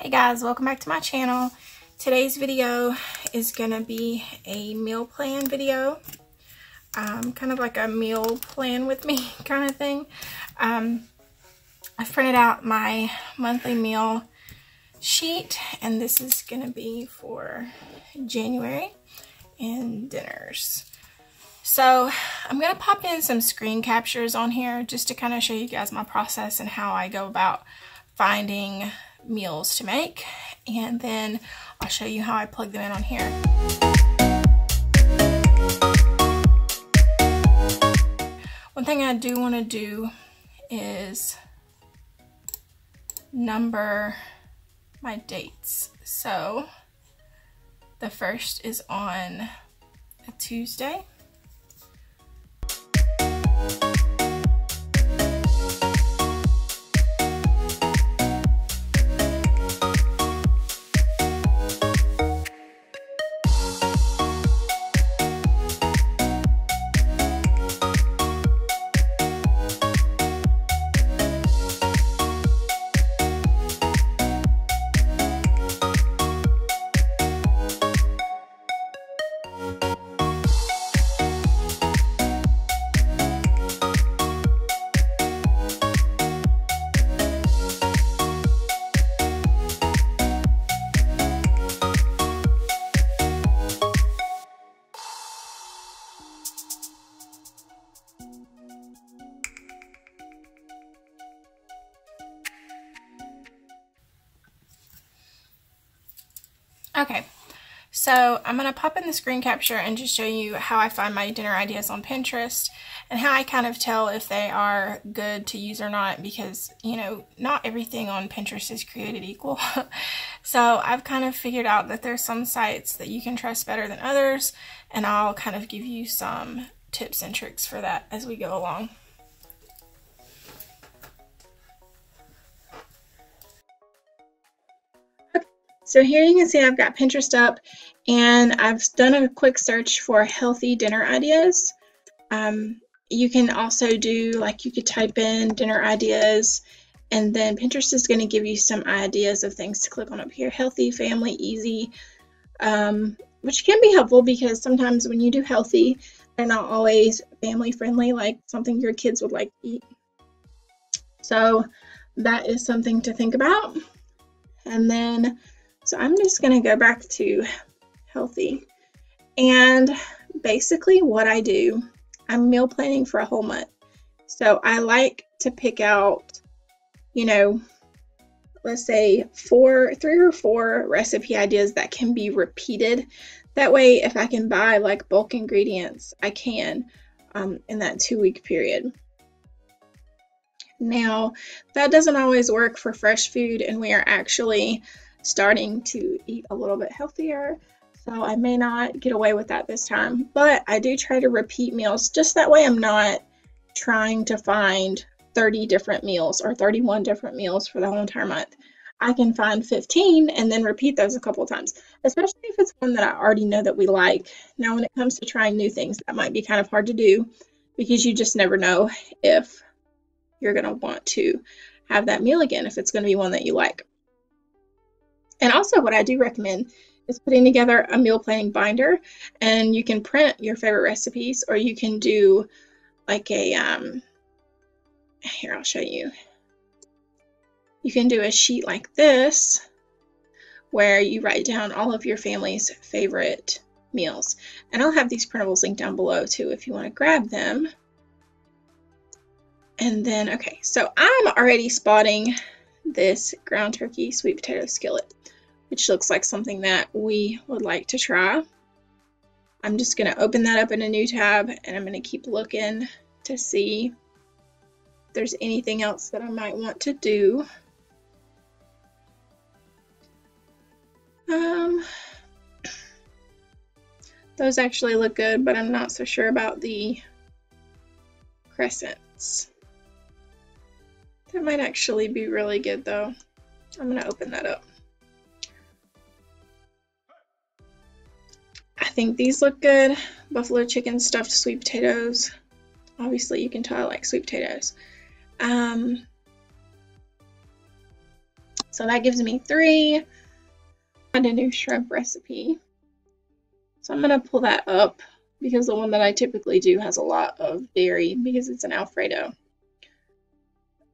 Hey guys, welcome back to my channel. Today's video is gonna be a meal plan video, kind of like a meal plan with me kind of thing. I've printed out my monthly meal sheet, and this is gonna be for January and dinners. So I'm gonna pop in some screen captures on here just to kind of show you guys my process and how I go about finding meals to make, and then I'll show you how I plug them in on here. One thing I do want to do is number my dates. So the first is on a Tuesday. Okay, so I'm going to pop in the screen capture and just show you how I find my dinner ideas on Pinterest and how I kind of tell if they are good to use or not, because, you know, not everything on Pinterest is created equal. So I've kind of figured out that there's some sites that you can trust better than others, and I'll kind of give you some tips and tricks for that as we go along. So here you can see I've got Pinterest up, and I've done a quick search for healthy dinner ideas. You can also do, like, you could type in dinner ideas, and then Pinterest is going to give you some ideas of things to click on up here. Healthy, family, easy, which can be helpful because sometimes when you do healthy, they're not always family friendly, like something your kids would like to eat. So that is something to think about. And then so I'm just going to go back to healthy, and basically what I do, I'm meal planning for a whole month. So I like to pick out, you know, let's say 3 or 4 recipe ideas that can be repeated. That way, if I can buy like bulk ingredients, I can in that 2-week period. Now, that doesn't always work for fresh food, and we are actually starting to eat a little bit healthier, so I may not get away with that this time, but I do try to repeat meals, just that way I'm not trying to find 30 different meals or 31 different meals for the whole entire month. I can find 15 and then repeat those a couple of times, especially if it's one that I already know that we like. Now, when it comes to trying new things, that might be kind of hard to do because you just never know if you're going to want to have that meal again, if it's going to be one that you like. And also what I do recommend is putting together a meal planning binder, and you can print your favorite recipes, or you can do like a, here, I'll show you. You can do a sheet like this where you write down all of your family's favorite meals. And I'll have these printables linked down below too if you want to grab them. And then, okay, so I'm already spotting this ground turkey sweet potato skillet, which looks like something that we would like to try. I'm just going to open that up in a new tab, and I'm going to keep looking to see if there's anything else that I might want to do. Those actually look good, but I'm not so sure about the crescents. That might actually be really good though. I'm going to open that up. I think these look good. Buffalo chicken stuffed sweet potatoes. Obviously you can tell I like sweet potatoes. So that gives me 3. And a new shrimp recipe. So I'm going to pull that up because the one that I typically do has a lot of dairy because it's an Alfredo.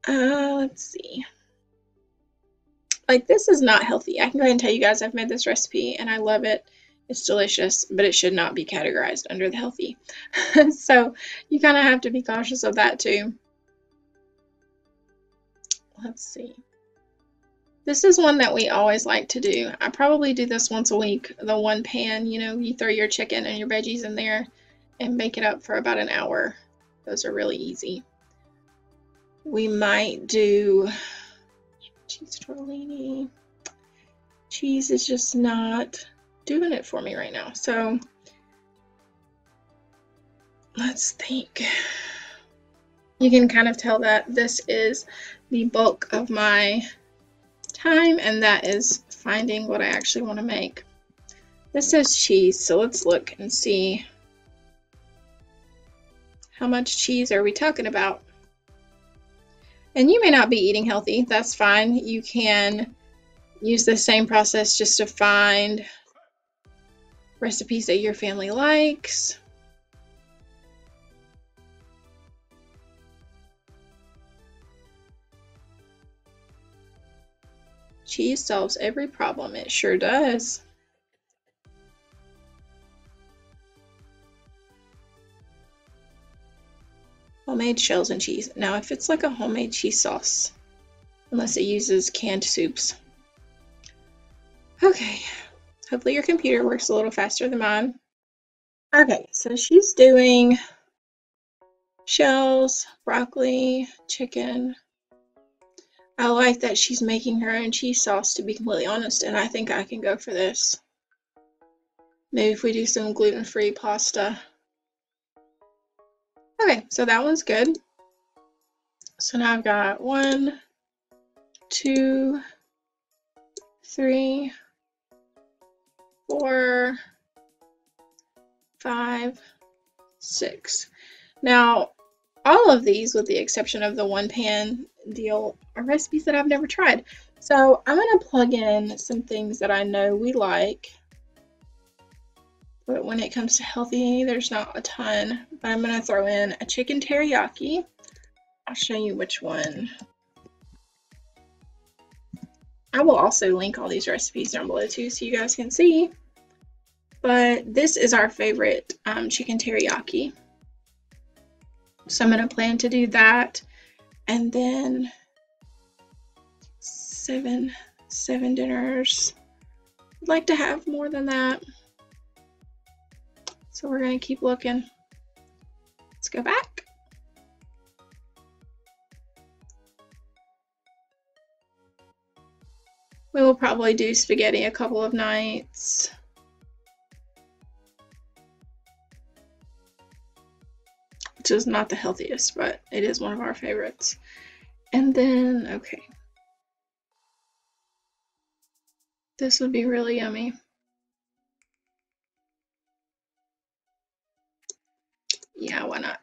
Let's see. Like, this is not healthy. I can go ahead and tell you guys I've made this recipe and I love it. It's delicious, but it should not be categorized under the healthy. So you kind of have to be cautious of that too. Let's see. This is one that we always like to do. I probably do this once a week. The one pan, you know, you throw your chicken and your veggies in there and bake it up for about an hour. Those are really easy. We might do cheese tortellini. Cheese is just not doing it for me right now. So let's think. You can kind of tell that this is the bulk of my time, and that is finding what I actually want to make. This says cheese, so let's look and see how much cheese are we talking about. And you may not be eating healthy, that's fine. You can use the same process just to find recipes that your family likes. Cheese solves every problem. It sure does. Homemade shells and cheese. Now, if it's like a homemade cheese sauce, unless it uses canned soups. Okay, hopefully your computer works a little faster than mine. Okay, so she's doing shells, broccoli, chicken. I like that she's making her own cheese sauce, to be completely honest, and I think I can go for this. Maybe if we do some gluten-free pasta. Okay, so that one's good. So now I've got 1, 2, 3, 4, 5, 6. Now, all of these, with the exception of the one pan deal, are recipes that I've never tried. So I'm going to plug in some things that I know we like. But when it comes to healthy, there's not a ton. But I'm going to throw in a chicken teriyaki. I'll show you which one. I will also link all these recipes down below too so you guys can see. But this is our favorite chicken teriyaki. So I'm going to plan to do that. And then 7 dinners. I'd like to have more than that. So we're going to keep looking. Let's go back. We will probably do spaghetti a couple of nights. Which is not the healthiest, but it is one of our favorites. And then, okay. This would be really yummy. Yeah, why not?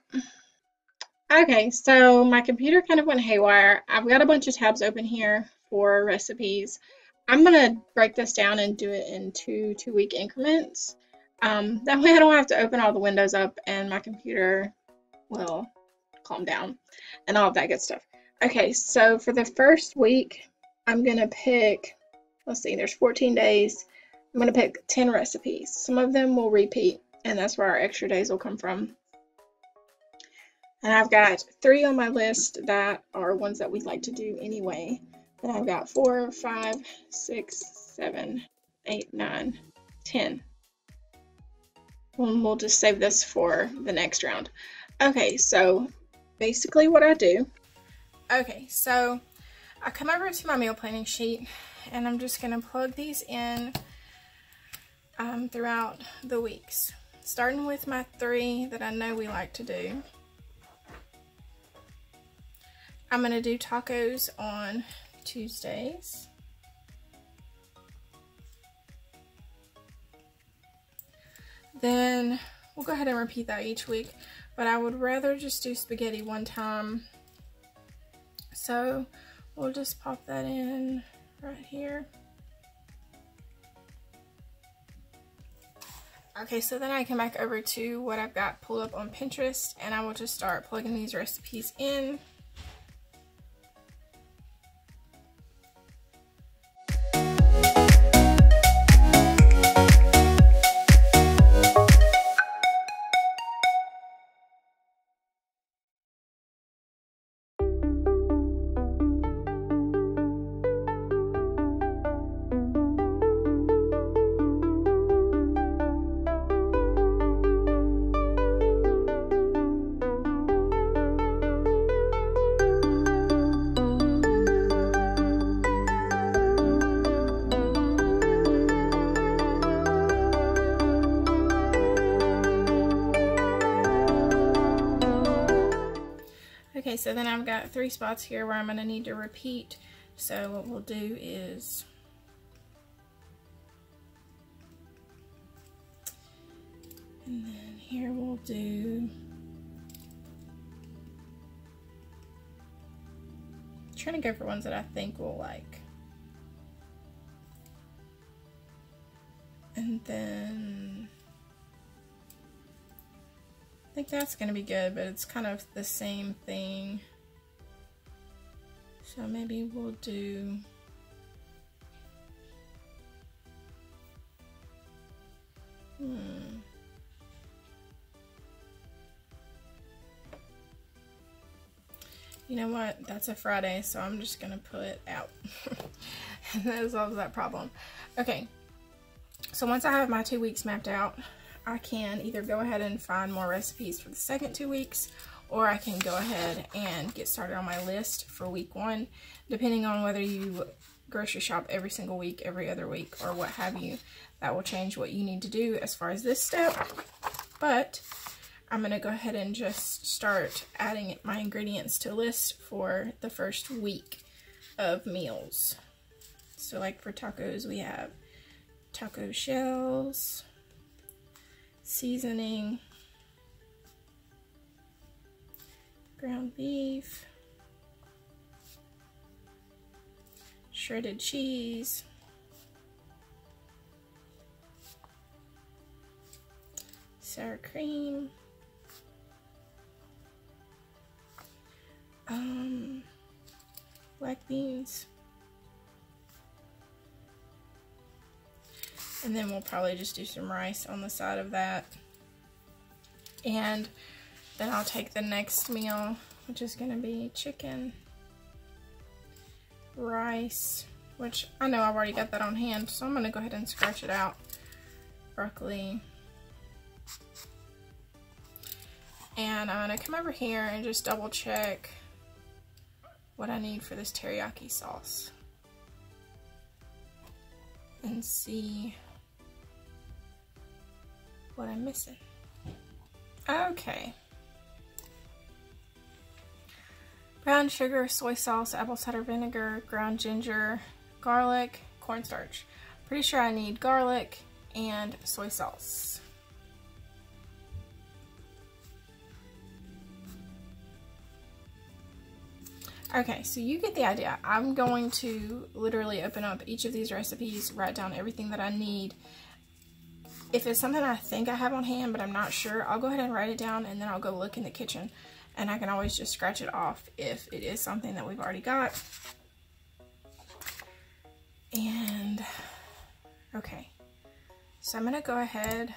Okay, so my computer kind of went haywire. I've got a bunch of tabs open here for recipes. I'm gonna break this down and do it in two-week increments. That way I don't have to open all the windows up and my computer will calm down and all of that good stuff. Okay, so for the first week, I'm gonna pick, let's see, there's 14 days. I'm gonna pick 10 recipes. Some of them will repeat, and that's where our extra days will come from. And I've got 3 on my list that are ones that we like to do anyway. Then I've got 4, 5, 6, 7, 8, 9, 10. And we'll just save this for the next round. Okay, so basically what I do. Okay, so I come over to my meal planning sheet and I'm just going to plug these in throughout the weeks. Starting with my 3 that I know we like to do. I'm going to do tacos on Tuesdays. Then we'll go ahead and repeat that each week, but I would rather just do spaghetti one time. So we'll just pop that in right here. Okay, so then I come back over to what I've got pulled up on Pinterest, and I will just start plugging these recipes in. Okay, so then I've got 3 spots here where I'm going to need to repeat. So what we'll do is and then here we'll do, trying to go for ones that I think we'll like. And then I think that's going to be good, but it's kind of the same thing. So maybe we'll do you know what? That's a Friday, so I'm just gonna put out. And that solves that problem. Okay, so once I have my 2 weeks mapped out, I can either go ahead and find more recipes for the second 2 weeks, or I can go ahead and get started on my list for week 1, depending on whether you grocery shop every single week, every other week, or what have you. That will change what you need to do as far as this step, but I'm going to go ahead and just start adding my ingredients to list for the first week of meals. So like for tacos, we have taco shells, seasoning, ground beef, shredded cheese, sour cream, black beans, and then we'll probably just do some rice on the side of that. And then I'll take the next meal, which is going to be chicken, rice, which I know I've already got that on hand, so I'm going to go ahead and scratch it out, broccoli, and I'm going to come over here and just double check what I need for this teriyaki sauce and see what I'm missing. Okay. Brown sugar, soy sauce, apple cider vinegar, ground ginger, garlic, cornstarch. Pretty sure I need garlic and soy sauce. Okay, so you get the idea. I'm going to literally open up each of these recipes, write down everything that I need. If it's something I think I have on hand, but I'm not sure, I'll go ahead and write it down, and then I'll go look in the kitchen, and I can always just scratch it off if it is something that we've already got. And, okay, so I'm gonna go ahead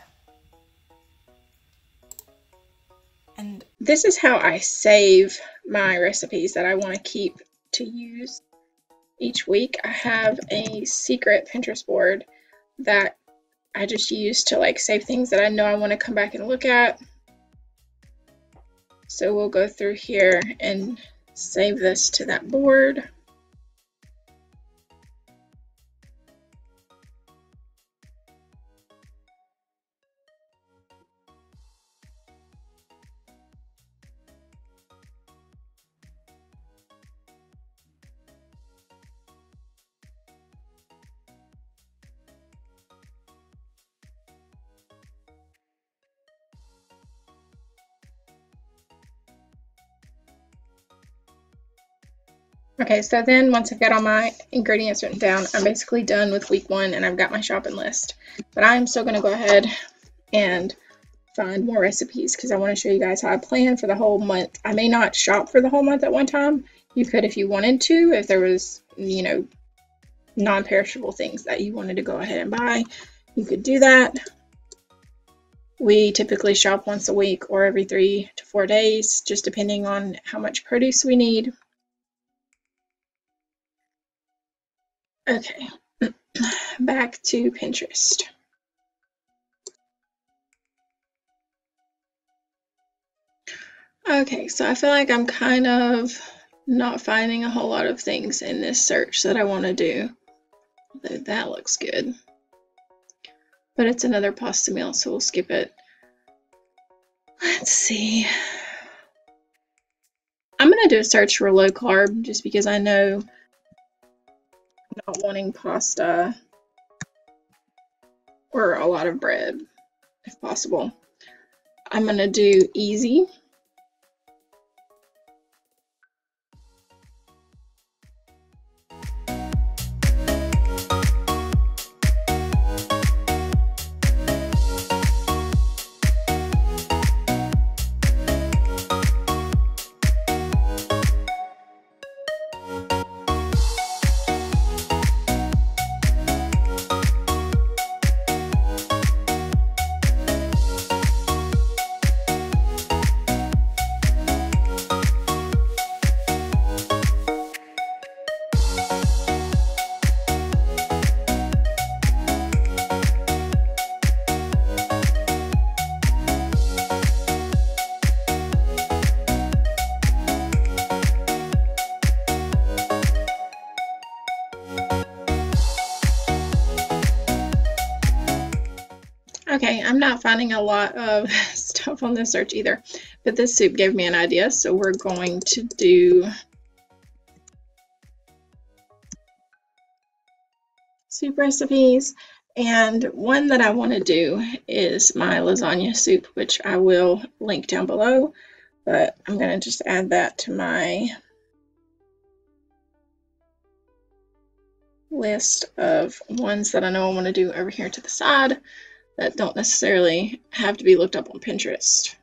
and this is how I save my recipes that I want to keep to use each week. I have a secret Pinterest board that I just use to like save things that I know I want to come back and look at. So we'll go through here and save this to that board. Okay, so then once I've got all my ingredients written down, I'm basically done with week 1 and I've got my shopping list. But I'm still going to go ahead and find more recipes because I want to show you guys how I plan for the whole month. I may not shop for the whole month at one time. You could if you wanted to, if there was, you know, non-perishable things that you wanted to go ahead and buy, you could do that. We typically shop once a week or every 3 to 4 days, just depending on how much produce we need. Okay, back to Pinterest. Okay, so I feel like I'm kind of not finding a whole lot of things in this search that I want to do. Although that looks good. But it's another pasta meal, so we'll skip it. Let's see. I'm going to do a search for low carb just because I know I'm not wanting pasta or a lot of bread if possible. I'm going to do easy. Okay, I'm not finding a lot of stuff on this search either, but this soup gave me an idea, so we're going to do soup recipes, and one that I want to do is my lasagna soup, which I will link down below, but I'm going to just add that to my list of ones that I know I want to do over here to the side that don't necessarily have to be looked up on Pinterest.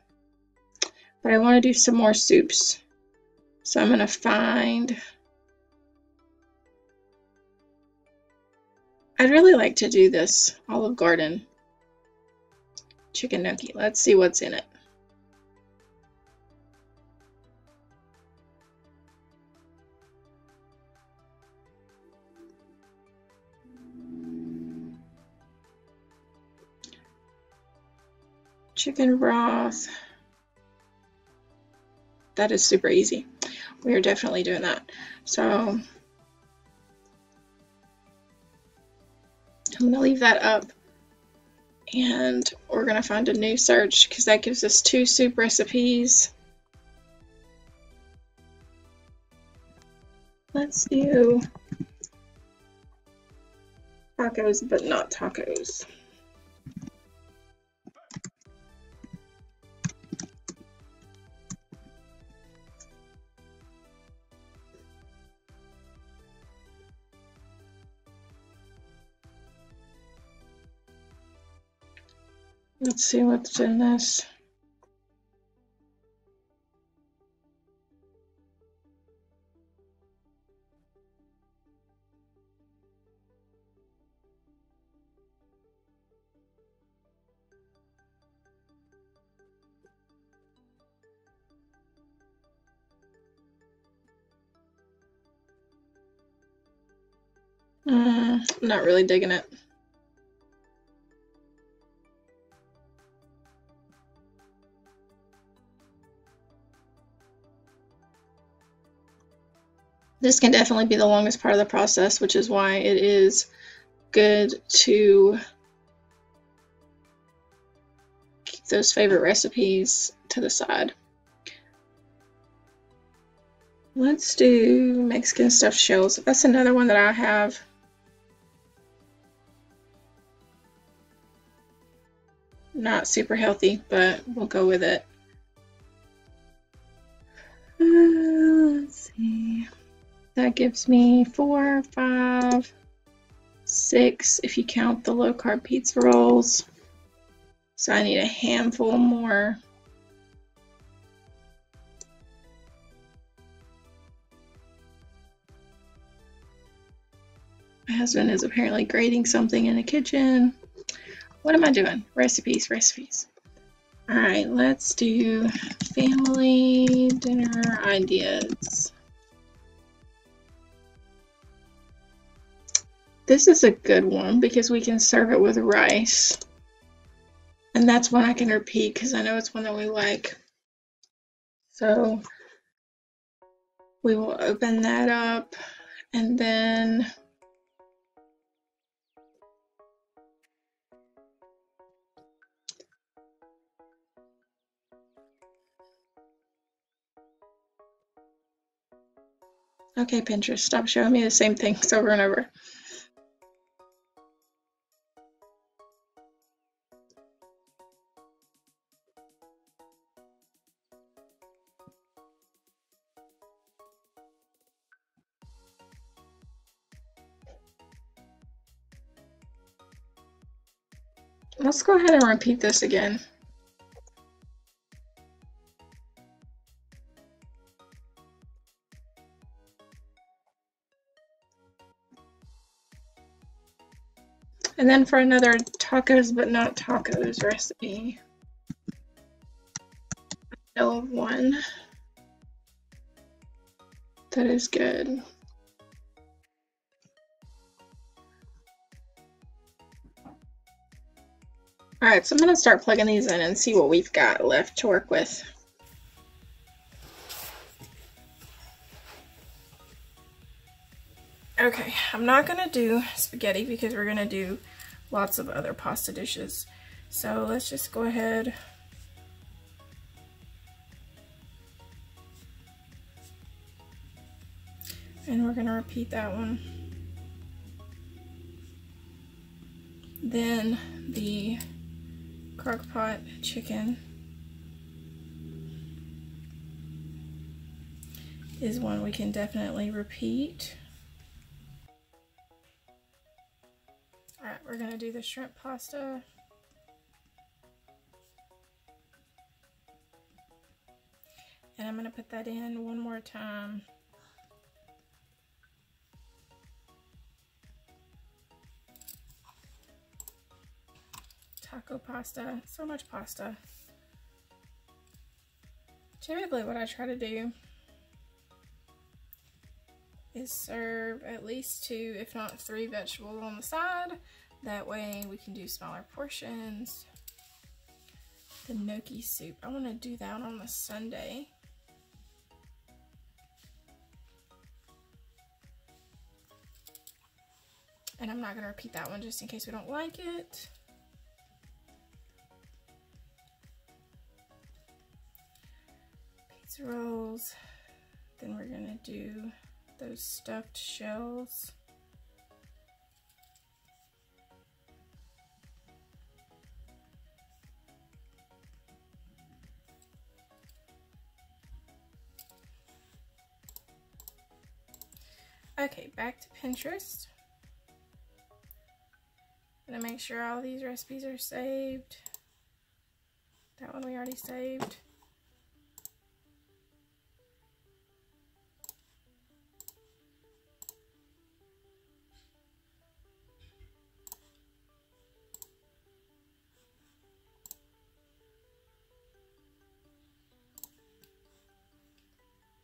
But I want to do some more soups. So I'm going to find... I'd really like to do this Olive Garden chicken gnocchi. Let's see what's in it. Chicken broth. That is super easy. We are definitely doing that. So I'm going to leave that up, and we're going to find a new search because that gives us 2 soup recipes. Let's do tacos, but not tacos. Let's see what's in this. I'm not really digging it. This can definitely be the longest part of the process, which is why it is good to keep those favorite recipes to the side. Let's do Mexican stuffed shells. That's another one that I have. Not super healthy, but we'll go with it. Let's see. That gives me 4, 5, 6 if you count the low carb pizza rolls. So I need a handful more. My husband is apparently grating something in the kitchen. What am I doing? Recipes, recipes. All right, let's do family dinner ideas. This is a good one because we can serve it with rice. And that's one I can repeat because I know it's one that we like. So we will open that up and then okay, Pinterest, stop showing me the same things over and over. Let's go ahead and repeat this again. And then for another tacos but not tacos recipe, I know of one that is good. All right, so I'm gonna start plugging these in and see what we've got left to work with. Okay, I'm not gonna do spaghetti because we're gonna do lots of other pasta dishes. So let's just go ahead and we're gonna repeat that one. Then the crock-pot chicken is one we can definitely repeat. All right, we're gonna do the shrimp pasta. And I'm gonna put that in one more time. Taco pasta, so much pasta. Typically what I try to do is serve at least 2, if not 3 vegetables on the side. That way we can do smaller portions. The gnocchi soup, I want to do that on the Sunday. And I'm not going to repeat that one just in case we don't like it. Pizza rolls. Then we're going to do those stuffed shells. Okay, back to Pinterest. Gonna make sure all these recipes are saved. That one we already saved.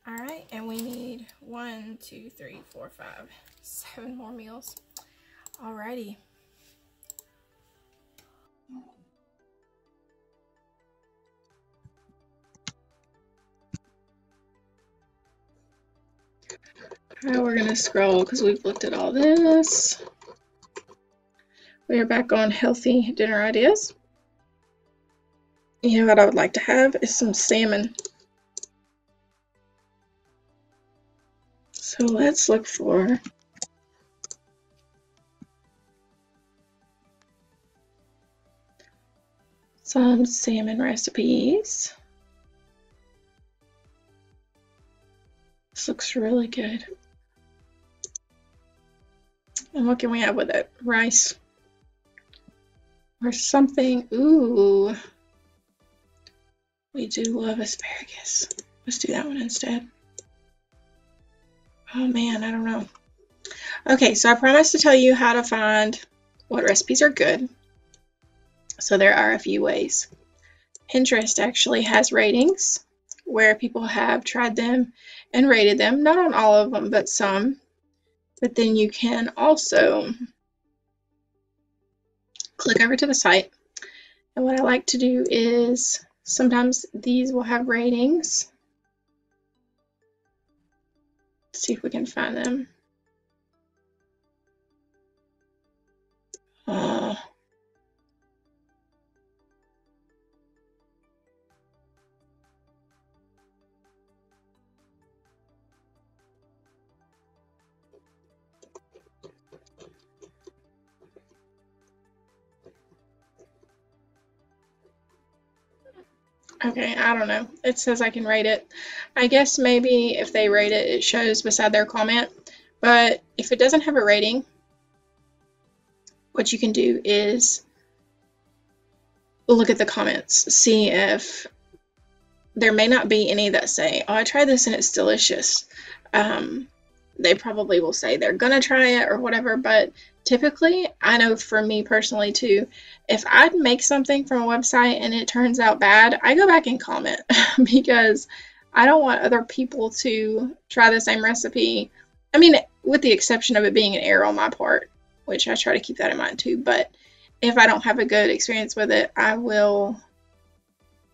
All right, and we need 1, 2, 3, 4, 5, 7 more meals. Alrighty. Alright, we're gonna scroll because we've looked at all this. We are back on healthy dinner ideas. You know what I would like to have is some salmon. So let's look for some salmon recipes. This looks really good. And what can we have with it? Rice or something. Ooh, we do love asparagus. Let's do that one instead. Oh man, I don't know. Okay, so I promised to tell you how to find what recipes are good. So there are a few ways. Pinterest actually has ratings where people have tried them and rated them. Not on all of them, but some. But then you can also click over to the site. And what I like to do is sometimes these will have ratings. Let's see if we can find them. Okay, I don't know. It says I can rate it. I guess maybe if they rate it, it shows beside their comment. But if it doesn't have a rating, what you can do is look at the comments, see if there may not be any that say, oh, I tried this and it's delicious. They probably will say they're gonna try it or whatever, but typically, I know for me personally too, if I make something from a website and it turns out bad, I go back and comment because I don't want other people to try the same recipe. I mean, with the exception of it being an error on my part, which I try to keep that in mind too, but if I don't have a good experience with it, I will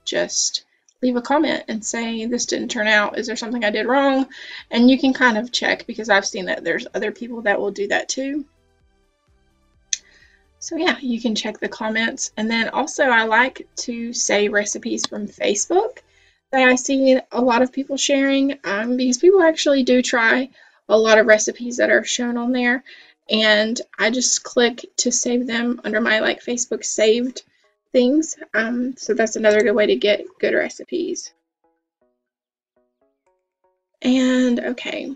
just leave a comment and say this didn't turn out. Is there something I did wrong? And you can kind of check because I've seen that there's other people that will do that too. So yeah, you can check the comments. And then also I like to save recipes from Facebook that I see a lot of people sharing because people actually do try a lot of recipes that are shown on there. And I just click to save them under my like Facebook saved things. So that's another good way to get good recipes. And okay,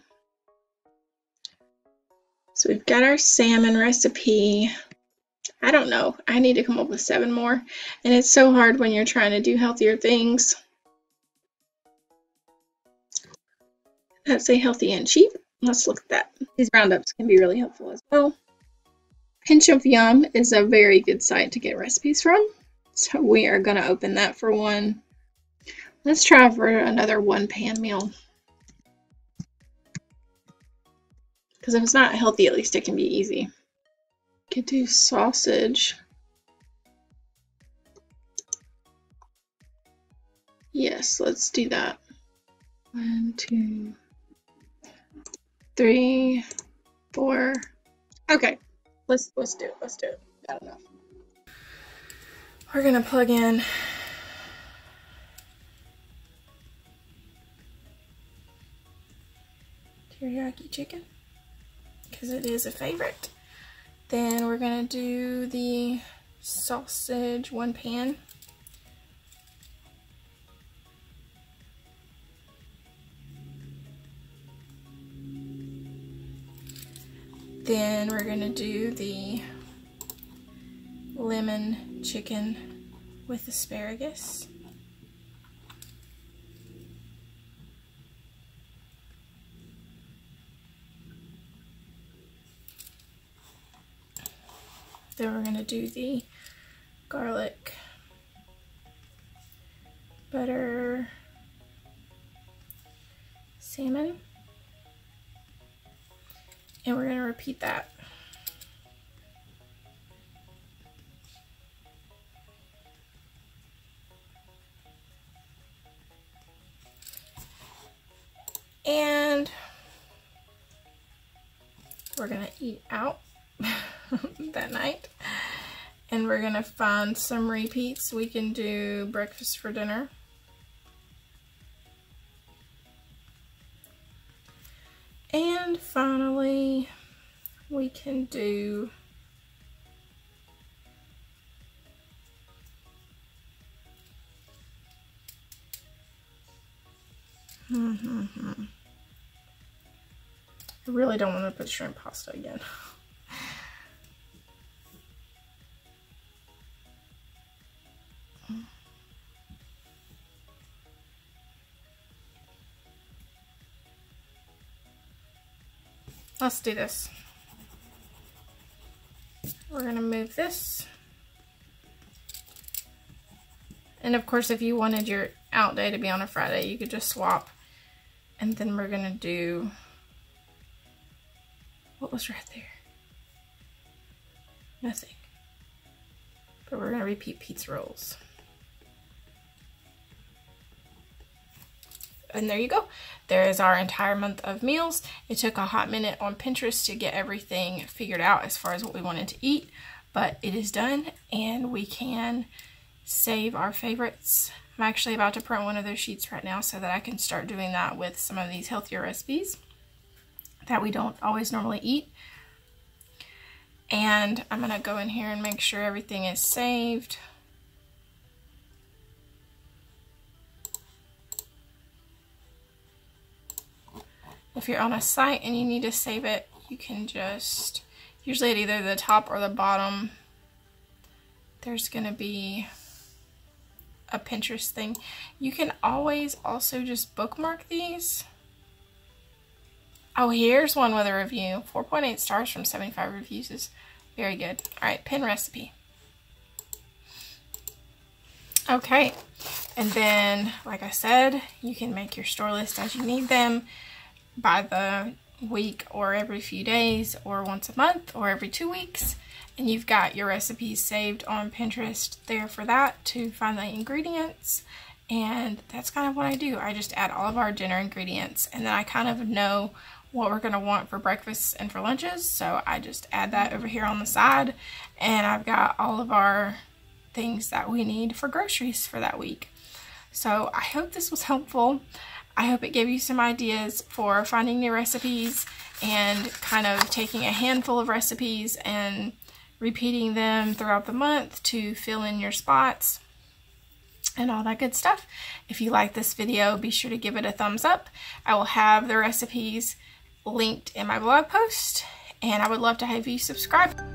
so we've got our salmon recipe. I don't know, I need to come up with 7 more, and it's so hard when you're trying to do healthier things. Let's say healthy and cheap. Let's look at that. These roundups can be really helpful as well. Pinch of Yum is a very good site to get recipes from. So we are going to open that for one. Let's try for another 1-pan meal. Because if it's not healthy, at least it can be easy. Could do sausage. Yes, let's do that. 1, 2, 3, 4. Okay, let's do it. Let's do it. Got enough. We're gonna plug in teriyaki chicken because it is a favorite. Then we're gonna do the sausage 1 pan. Then we're gonna do the lemon chicken with asparagus. Then we're gonna do the garlic butter salmon. And we're going to repeat that. And we're going to eat out that night. And we're going to find some repeats. We can do breakfast for dinner. And finally, we can do I really don't want to put shrimp pasta again. let's do this. We're gonna move this. And of course, if you wanted your out day to be on a Friday, you could just swap. And then we're gonna do, what was right there? Nothing. But we're gonna repeat pizza rolls. And there you go. There is our entire month of meals. It took a hot minute on Pinterest to get everything figured out as far as what we wanted to eat, but it is done and we can save our favorites. I'm actually about to print one of those sheets right now so that I can start doing that with some of these healthier recipes that we don't always normally eat. And I'm gonna go in here and make sure everything is saved. If you're on a site and you need to save it, you can just, usually at either the top or the bottom, there's gonna be a Pinterest thing. You can always also just bookmark these. Oh, here's one with a review. 4.8 stars from 75 reviews is very good. All right, pin recipe. Okay, and then, like I said, you can make your store list as you need them by the week or every few days or once a month or every 2 weeks. And you've got your recipes saved on Pinterest there for that to find the ingredients. And that's kind of what I do. I just add all of our dinner ingredients and then I kind of know what we're gonna want for breakfasts and for lunches. So I just add that over here on the side and I've got all of our things that we need for groceries for that week. So I hope this was helpful. I hope it gave you some ideas for finding new recipes and kind of taking a handful of recipes and repeating them throughout the month to fill in your spots and all that good stuff. If you like this video, be sure to give it a thumbs up. I will have the recipes linked in my blog post and I would love to have you subscribe.